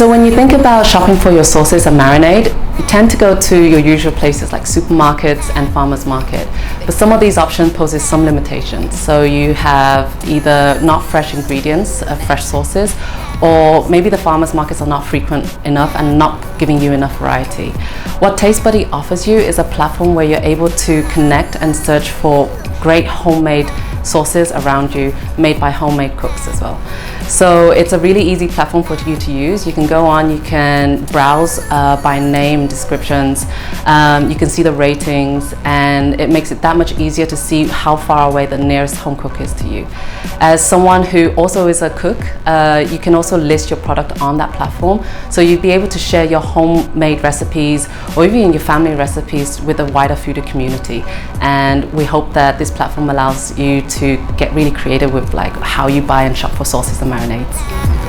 So when you think about shopping for your sauces and marinade, you tend to go to your usual places like supermarkets and farmers market. But some of these options poses some limitations. So you have either not fresh ingredients, fresh sauces, or maybe the farmers markets are not frequent enough and not giving you enough variety. What Taste Buddi offers you is a platform where you're able to connect and search for great homemade sauces around you, made by homemade cooks as well. So it's a really easy platform for you to use. You can go on, you can browse by name, descriptions, you can see the ratings, and it makes it that much easier to see how far away the nearest home cook is to you. As someone who also is a cook, you can also list your product on that platform, so you'd be able to share your homemade recipes or even your family recipes with a wider foodie community. And we hope that this platform allows you to get really creative with like how you buy and shop for sauces and marinades.